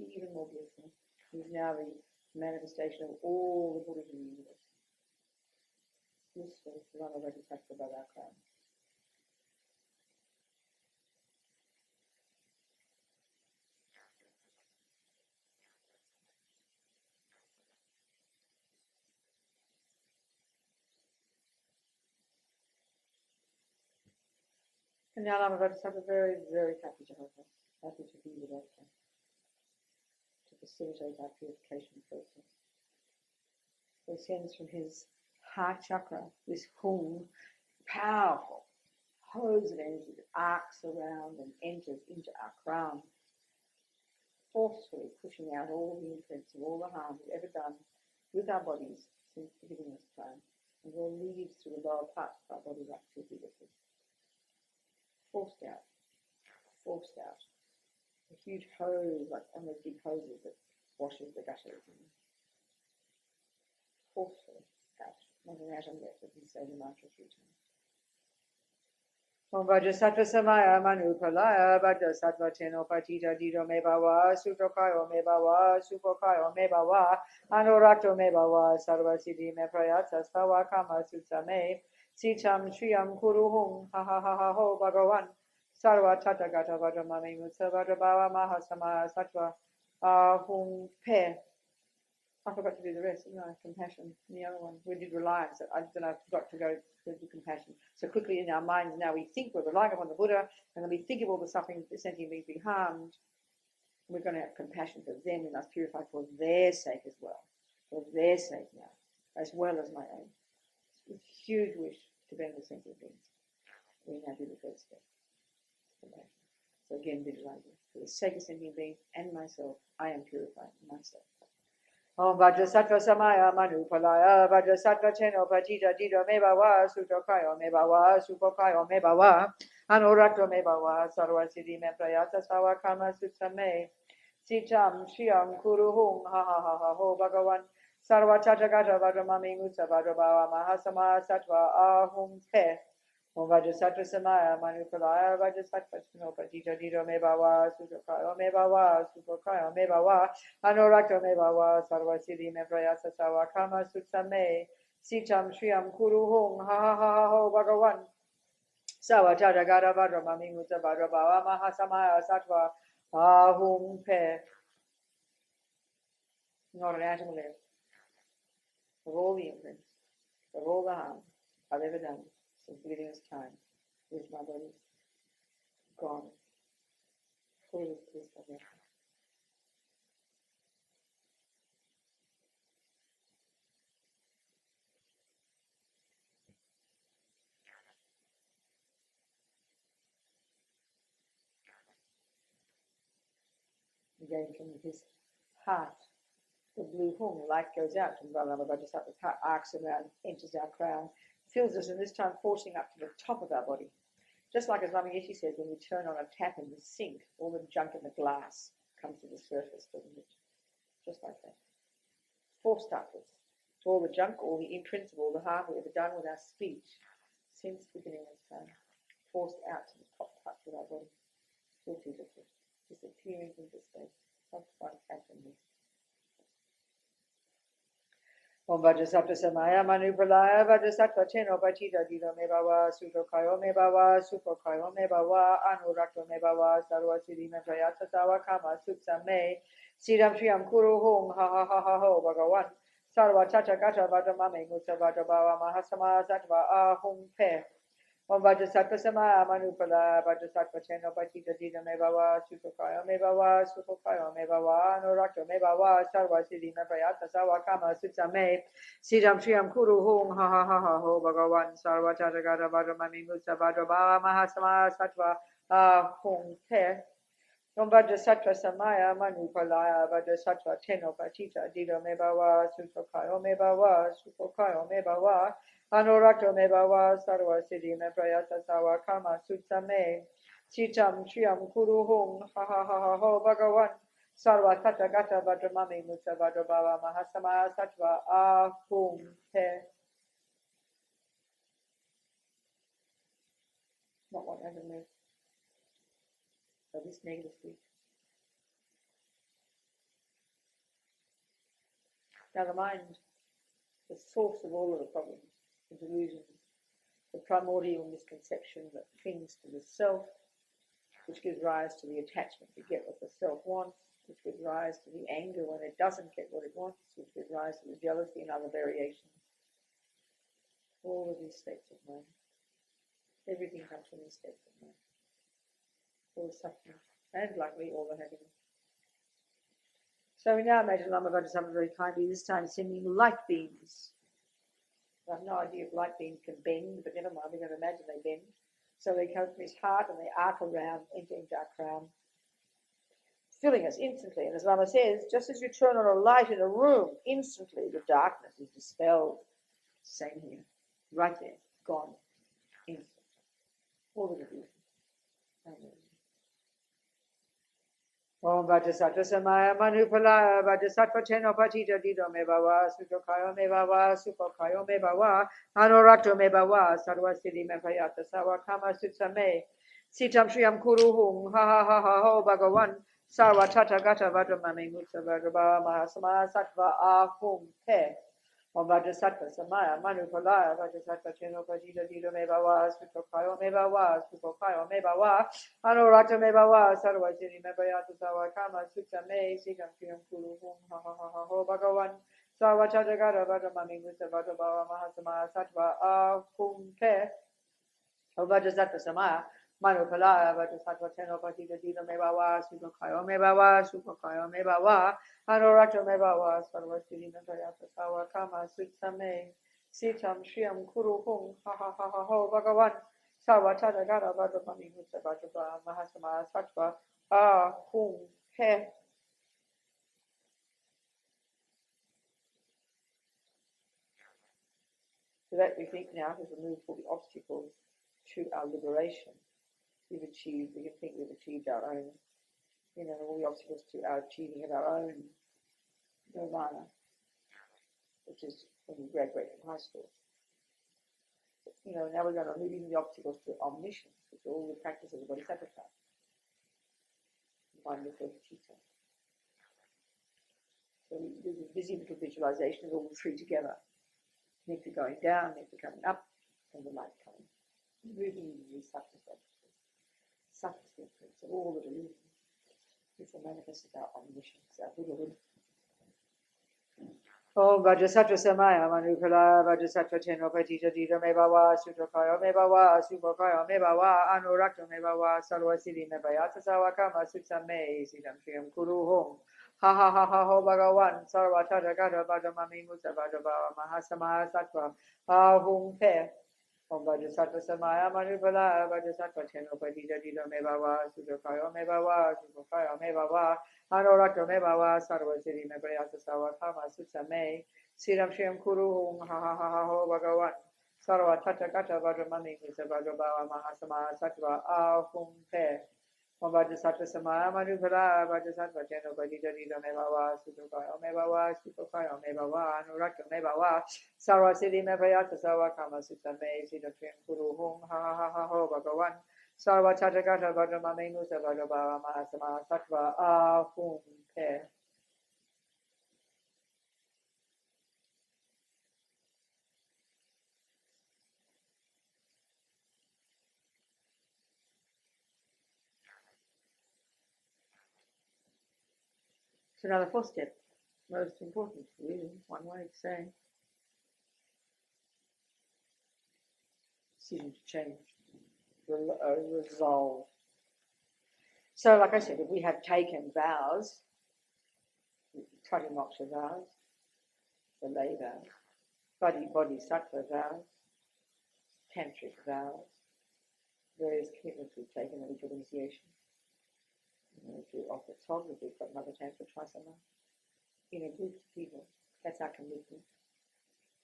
even more beautiful. He's now the manifestation of all the Buddhas in the universe. Blissful, Vajrasattva above our crown. And now I'm about to have a very, very happy Jehovah, happy to be with us, to facilitate our purification process. So he sends from his heart chakra this hung, powerful hose of energy that arcs around and enters into our crown, forcefully pushing out all the imprints of all the harm we've ever done with our bodies since the beginning of time, and all leads through the lower parts of our body right to the uterus. Forced out. A huge hose, like one of those big hoses that washes the gutters. Forcefully out. Not an atom left as we say the mantra 3 times. Om Vajrasattva Samaya Manupalaya Vajrasattva Teno Patita Dido Mebawa Sutokayo Mebawa Supokayo Mebawa Anorakto Mebawa Sarvasiddhi Me Prayatsa Stava Kama Sutsame Sitam Shriyam Kuruhum Ha Ha Ha Ha Ho Bhagavan Sarva Tathagata Vajramami Mutsa Vajrabhava Mahasamaya Sattva Ahum Pe. I forgot to do the rest, didn't I? Compassion. And the other one, we did reliance. I forgot to go to compassion. So quickly in our minds now we think we're relying upon the Buddha, and then we think of all the suffering, the sentient beings being harmed. We're going to have compassion for them. We must purify for their sake as well. For their sake now, as well as my own. It's a huge wish to benefit sentient beings. We now do the first step. So again, visualizing. For the sake of sentient beings and myself, I am purifying myself. Om Vajrasattva Samaya Manupalaya Vajrasattva Cheno Patita Dido Mebawa Sutokayo Mebawa Supokayo Mebawa Anorakto Mebawa Sarvasiddhi Me Prayatsa Stava Kama Sutsame Sitam Shriyam Kuruhum Ha Ha Ha Ha Ho Bhagavan Sarva Tathagata Vajramami Mutsa Vajrabhava Mahasamaya Sattva Ahum Pe Om Vajrasattva Samaya Manupalaya Vajrasattva Cheno Patita Dido Mebawa Sutokayo Mebawa Supokayo Mebawa Anorakto Mebawa Sarvasiddhi Me Prayatsa Stava Kama Sutsame Sitam Shriyam Kuruhum Ha Ha Ha Ha Ho Bhagavan Sarva Tathagata Vajramami Mutsa Vajrabhava Mahasamaya Sattva Ahum Pe. Not an atom left of all the imprints, of all the harm I've ever done since the beginning of time with my body gone, fully bliss of it. Again, from his heart, the blue hung, light goes out from Vajrasattva's heart, arcs around, enters our crown, fills us, and this time forcing up to the top of our body. Just like as Mama Yeshe says, when we turn on a tap in the sink, all the junk in the glass comes to the surface, doesn't it? Just like that. Forced upwards. All the junk, all the imprints of all the harm we've ever done with our speech since the beginning of time, forced out to the top parts of our body, filthy liquid, disappearing into space, not one atom left. Om Vajrasattva Samaya Manupalaya Vajrasattva Cheno Patita Dido Mebawa Sutokayo Mebawa Supokayo Mebawa Anorakto Mebawa Sarvasiddhi Me Prayatsa Stava Kama Sutsame Siddham Shriyam Kuruhum Ha Ha Ha Ha Ho Bhagavan Sarva Tathagata Vajramami Mutsa Vajrabhava Mahasamaya Sattva Ahum Pe. Om Vajrasattva Samaya Manupalaya Vajrasattva Cheno Patita Dido Mebawa Sutokayo Mebawa Supokayo Mebawa Anorakto Mebawa Sarvasiddhi Me Prayatsa Stava Kama Sutsame Siddham Shriyam Kuruhum Ha Ha Ha Ha Ho Bhagavan Sarva Tathagata Vajramami Mutsa Vajrabhava Mahasamaya Sattva Ahum Pe. Om Vajrasattva Samaya Manupalaya Vajrasattva Cheno Patita Dido Mebawa Sutokayo Mebawa Supokayo Mebawa Anorakto Mebawa Sarvasiddhi Me Prayatsa Stava Kama Sutsame Sitam Shriyam Kuruhum Ha Ha Ha Ha Ho Bhagavan Sarva Tathagata Vajramami Mutsa Vajrabhava Mahasamaya Sattva Ahum Pe. Not one atom left. So this negative speech. Now the mind, the source of all of the problems, the delusions, the primordial misconception that clings to the self, which gives rise to the attachment to get what the self wants, which gives rise to the anger when it doesn't get what it wants, which gives rise to the jealousy and other variations. All of these states of mind. Everything comes from this step. All the suffering, and likely all the happiness. So we now imagine Lama Vajrasattva very kindly, this time sending light beams. I have no idea if light beams can bend, but never mind, we're going to imagine they bend. So they come from his heart and they arc around, enter into our crown, filling us instantly. And as Lama says, just as you turn on a light in a room, instantly the darkness is dispelled. Same here, right there, gone, instantly. All the confusion. Om Vajrasattva Samaya Manupalaya Vajrasattva Cheno Patita Dido Me Bhava Sutokayo Me Bhava Supokayo Me Bhava Anorato Me Bhava Sarva Siddhi Me Payata Sawa Kama Sutsame Sitam Shriyam Kuru Hum Ha Ha Ha Ha Ho Bhagavan Sarva Tata Gata Vajramami Mutsa Vajrabha Mahasama Sattva Ahum Te Om Vajrasattva Samaya Manupalaya Vajrasattva Cheno Patita Dido Me Bhava Sutokayo Me Bhava Supokayo Me Bhava Anorata me bhava sarva siddhi me payata sawa kama sutta me sikam kriyam kuru hum ha ha ha ha ho bhagavan sarva chadagara vajramami musa vajrabhava mahasama sattva ahum te o vajrasattva samaya manupalaya vajrasattva cheno patita dita me bhava sukhakayo me bhava sukhakayo me bhava anorata me bhava sarva siddhi me payata sawa kama sutta me sikam kriyam kuru hum ha ha ha ha ho bhagavan Sarva Tadagara Vajramami Mutsa Vajrabha Mahasama Sattva Ahum He. So that we think now has removed all the obstacles to our liberation. We can think we've achieved our own, all the obstacles to our achieving of our own nirvana, which is when we graduate from high school. Now we're going to remove the obstacles to omniscience, which are all the practices of Bodhisattva. Combined with Atisha. So we do this busy little visualization of all the three together. Nectar going down, nectar coming up, and the light coming. Moving into these substance practices. Substance practices of all the delusions. This will manifest as our omniscience, our Buddhahood. Om Vajrasattva Samaya Manupalaya Vajrasattva Cheno Patita Dita Me Bhava Sutokayo Me Bhava Supokayo Me Bhava Anurakta Me Bhava Sarva Siddhi Me Payata Sawa Kama Sutta Me Siddham Shriyam Kuru Hum Ha Ha Ha Ha Ho Bhagavan Sarva Tata Gata Vajramami Musa Vajrabhava Mahasama Sattva Ahum Te Om Vajrasattva Samaya Manupalaya Vajrasattva Cheno Patita Dita Me Bhava Sutokayo Me Bhava Supokayo Me Bhava Anorakta me bhava sarva siddhi me payata sawa kama sutta me siddham shriyam kuru hum ha ha ha ha ho bhagavan sarva tata gata vajramami musa vajrabhava mahasama sattva ahum te Om Vajrasattva Samaya Manupalaya Vajrasattva Cheno Patita Dita Me Bhava Sutokayo Me Bhava Supokayo Me Bhava Anurakta me bhava sarva siddhi me payata sawa kama sutta me siddham shriyam kuru hum ha ha ha ha ho bhagavan Sarva Tathagata Vajramami Musa Vajrabhava Mahasama Sattva Ahum Te. So now the fourth step, most important, really, one way to say. Decision to change, resolve. So, like I said, if we have taken vows, Moksha vows, the lay vows, Bodhisattva vows, tantric vows, various commitments we've taken at each initiation. If we offer Tog, if we've got another tantra twice a month, in a group of people, that's our commitment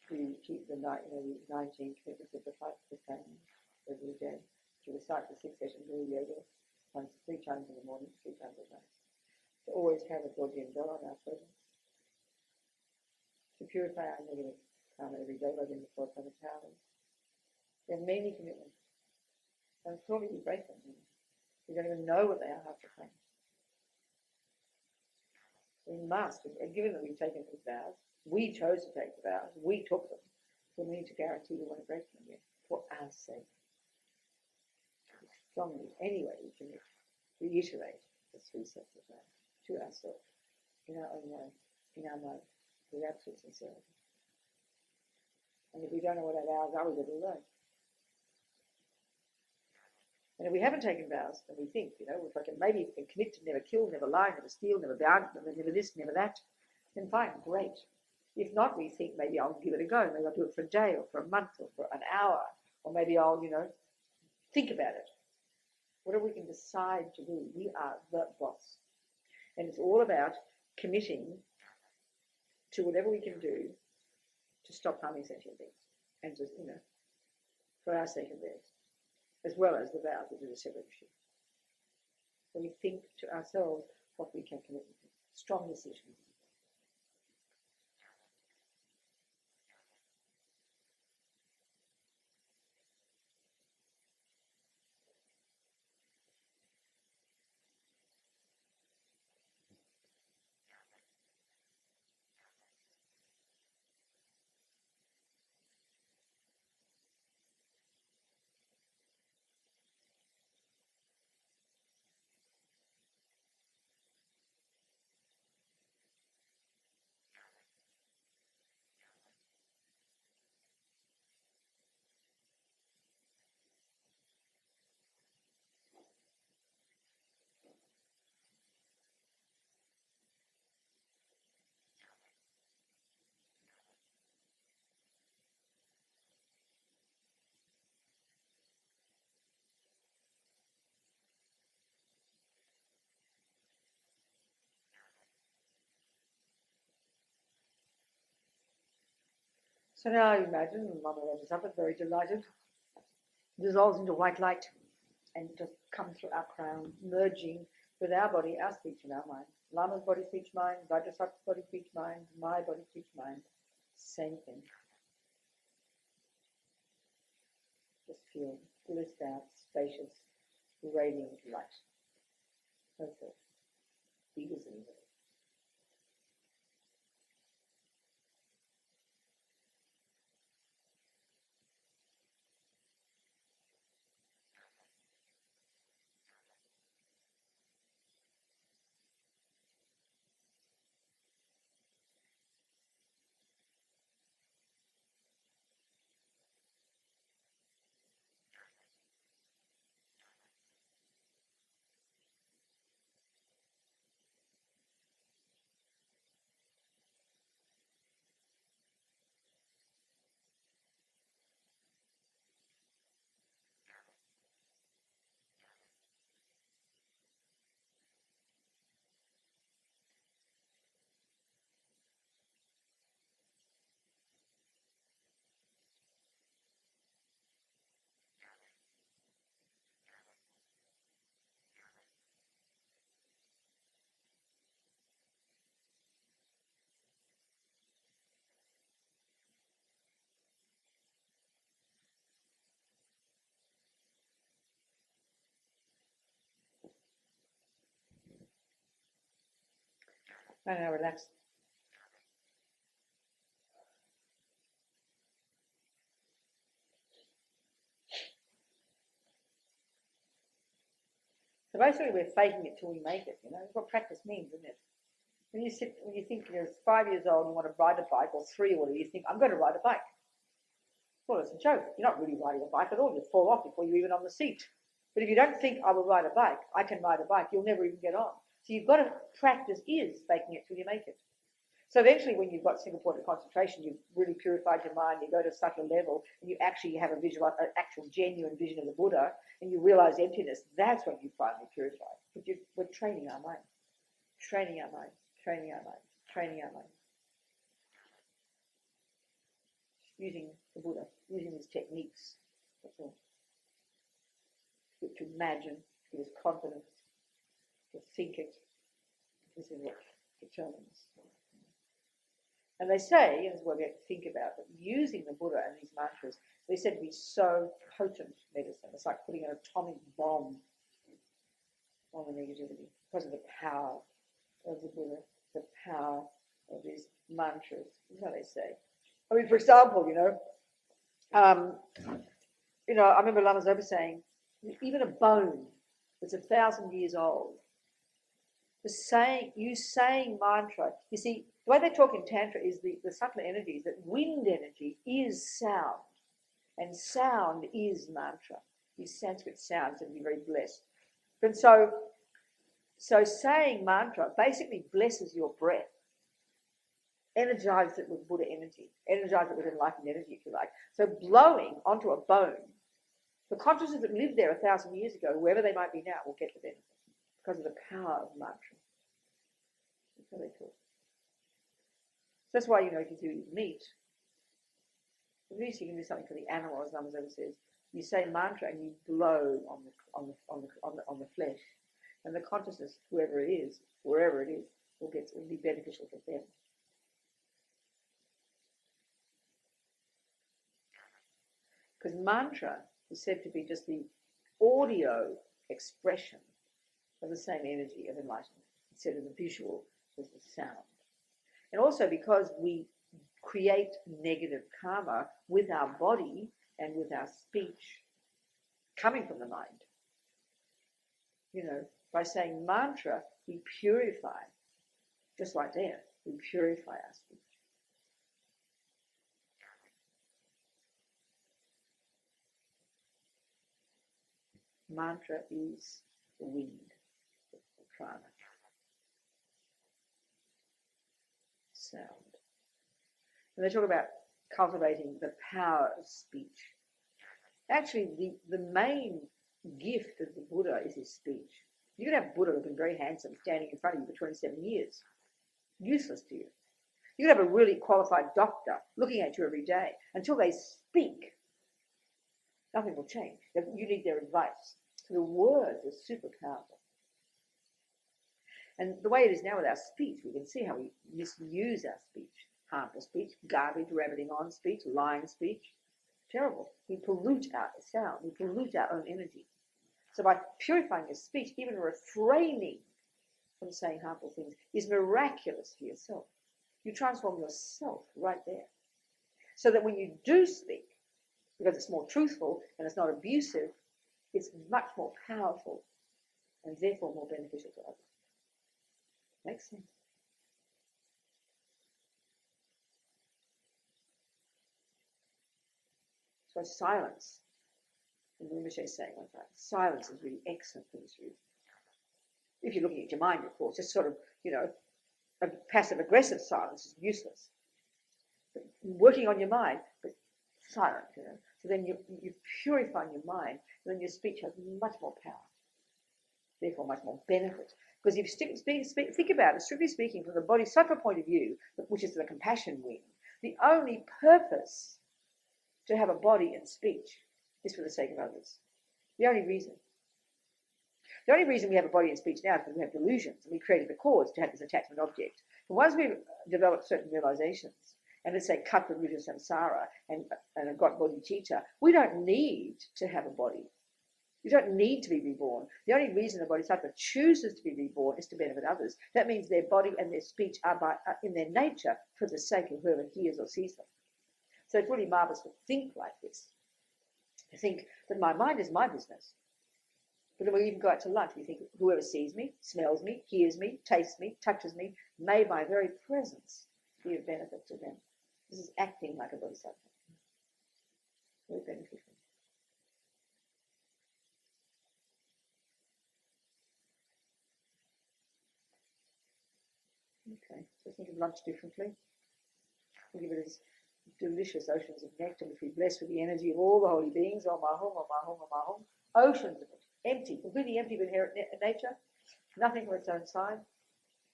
to keep the 19 commitments of the 5 every day, to recite the 6 sessions of yoga, 3 times in the morning, 3 times at night. To always have a body and bell on our presence. To purify our negative karma every day by doing the 12 powers. There are many commitments. And until we break them, we don't even know what they are half the time. We must, given that we've taken these vows, we chose to take the vows, we took them, so we need to guarantee we won't break them again, for our sake. Strongly, anyway, we can reiterate the 3 sets of vows to ourselves, in our own way, in our mind, with absolute sincerity. And if we don't know what our vows are, we better learn. And if we haven't taken vows, then we think, if I can maybe commit to never kill, never lie, never steal, never bound, never this, never that, then fine, great. If not, we think maybe I'll give it a go. Maybe I'll do it for a day or for a month or for an hour, or maybe I'll, think about it. Whatever we can decide to do, we are the boss. And it's all about committing to whatever we can do to stop harming sentient beings and just, for our sake and theirs, as well as the vows, which is a separate issue. So we think to ourselves what we can commit to. Strong decisions. So now you imagine Mama Vajrasattva, very delighted, dissolves into white light and just comes through our crown, merging with our body, our speech and our mind. Lama's body, speech, mind, Vajrasattva's body, speech, mind, my body, speech, mind, same thing. Just feel blissed out, spacious, radiant light. Perfect. Big as anything. And now relax. So basically we're faking it till we make it, That's what practice means, isn't it? When you think you're 5 years old and you want to ride a bike, or 3 or whatever, you think, I'm going to ride a bike. Well, it's a joke. You're not really riding a bike at all. You'll fall off before you're even on the seat. But if you don't think, I will ride a bike, I can ride a bike, you'll never even get on. So you've got to practice is faking it till you make it. So eventually when you've got single point of concentration, you've really purified your mind, you go to a subtle level, and you actually have an actual genuine vision of the Buddha, and you realize emptiness, that's when you finally purify. But we're training our mind, training our mind, training our mind, training our mind. Using the Buddha, using these techniques, that's all. To imagine, to give us confidence, to think it. This is what determines. And they say, and this is what we have to think about, that using the Buddha and these mantras, they said to be so potent medicine. It's like putting an atomic bomb on the negativity because of the power of the Buddha, the power of these mantras. This is what they say. I mean, for example, I remember Lama Zopa saying, even a bone that's 1,000 years old, you saying mantra, you see, the way they talk in Tantra is the subtle energies, that wind energy is sound, and sound is mantra. these Sanskrit sounds and be very blessed. And so saying mantra basically blesses your breath, energizes it with Buddha energy, energizes it with enlightened energy, if you like. So blowing onto a bone, the consciousness that lived there 1,000 years ago, wherever they might be now, will get the benefit because of the power of mantra. That's how they talk. So that's why, if you do eat meat, at least you can do something for the animal, as Nama's ever says. You say mantra and you blow on the flesh, and the consciousness, wherever it is, will be beneficial for them. Because mantra is said to be just the audio expression of the same energy of enlightenment, instead of the visual as the sound. And also because we create negative karma with our body and with our speech coming from the mind. By saying mantra, we purify, just like there, we purify our speech. Mantra is the wind, the prana. Sound. And they talk about cultivating the power of speech. Actually, the main gift of the Buddha is his speech. You can have Buddha looking very handsome standing in front of you for 27 years. Useless to you. You can have a really qualified doctor looking at you every day. Until they speak, nothing will change. You need their advice. So the words are super powerful. And the way it is now with our speech, we can see how we misuse our speech. Harmful speech, garbage, rabbiting on speech, lying speech. Terrible. We pollute our sound. We pollute our own energy. So by purifying your speech, even refraining from saying harmful things is miraculous for yourself. You transform yourself right there. So that when you do speak, because it's more truthful and it's not abusive, it's much more powerful and therefore more beneficial to others. Makes sense. So silence, and Rinpoche is saying one time, silence is really excellent for this reason. If you're looking at your mind, of course, just sort of, a passive-aggressive silence is useless. But working on your mind, but silent, So then you purify your mind, and then your speech has much more power, therefore much more benefit. Because if you think about it, strictly speaking, from the bodhisattva point of view, which is the compassion wing, the only purpose to have a body and speech is for the sake of others. The only reason. The only reason we have a body and speech now is because we have delusions, and we created the cause to have this attachment object. But once we've developed certain realizations, and let's say cut the root of samsara and have got bodhicitta, we don't need to have a body. You don't need to be reborn. The only reason a bodhisattva chooses to be reborn is to benefit others. That means their body and their speech are in their nature for the sake of whoever hears or sees them. So it's really marvelous to think like this. To think that my mind is my business. But then we even go out to lunch, we think whoever sees me, smells me, hears me, tastes me, touches me, may my very presence be of benefit to them. This is acting like a bodhisattva. Very beneficial. Okay, so think of lunch differently. Think of it as delicious oceans of nectar, which we bless with the energy of all the holy beings. Om Ahum, Om Ahum, Om Ahum. Oceans of it, empty, completely empty of inherent nature, nothing for its own side,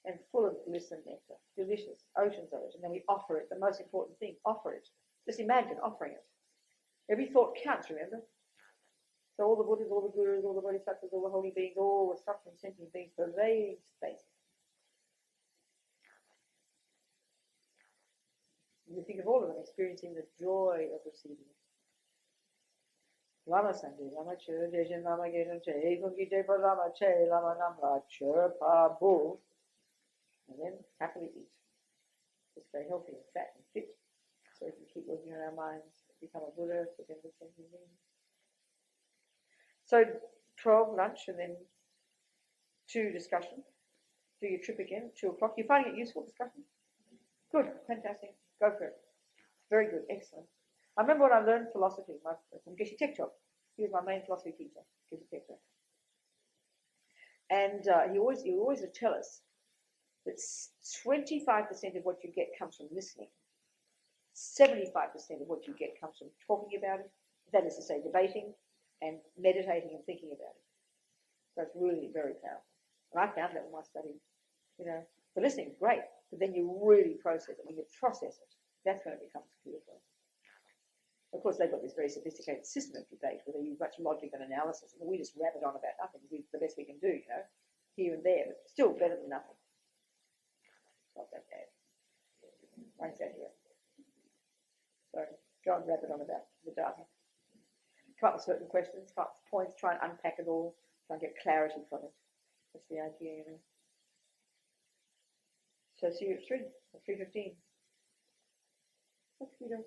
and full of bliss and nectar. Delicious oceans of it. And then we offer it, the most important thing, offer it. Just imagine offering it. Every thought counts, remember? So all the Buddhas, all the Gurus, all the Bodhisattvas, all the holy beings, all the suffering sentient beings pervade space. And you think of all of them experiencing the joy of receiving it. Lama Sandi, Lama Che, Dejan Lama Gejan Che, Gungi Depa Lama Che, Lama Namla, Chirpa Bu. And then happily eat. Just stay healthy and fat and fit. So we can keep working on our minds, become a Buddha, within the sentient beings. So 12 lunch and then 2 discussion. Do your trip again, 2 o'clock. You finding it useful, discussion? Good, fantastic. Go for it. Very good, excellent. I remember when I learned philosophy from Geshe Tekchop. He was my main philosophy teacher, Kirti. And he always would tell us that 25% of what you get comes from listening. 75% of what you get comes from talking about it. That is to say, debating and meditating and thinking about it. So it's really very powerful. And I found that with my study. The listening is great, but then you really process it. When you process it, that's when it becomes clear for us. Of course, they've got this very sophisticated system of debate where they use much logic and analysis, and we just rabble on about nothing. It's the best we can do, here and there, but still better than nothing. Not that bad. Won't say here. So go and rabble on about the data. Come up with certain questions, come up with points, try and unpack it all, try and get clarity from it. That's the idea, So see you at 3:15. Thank you.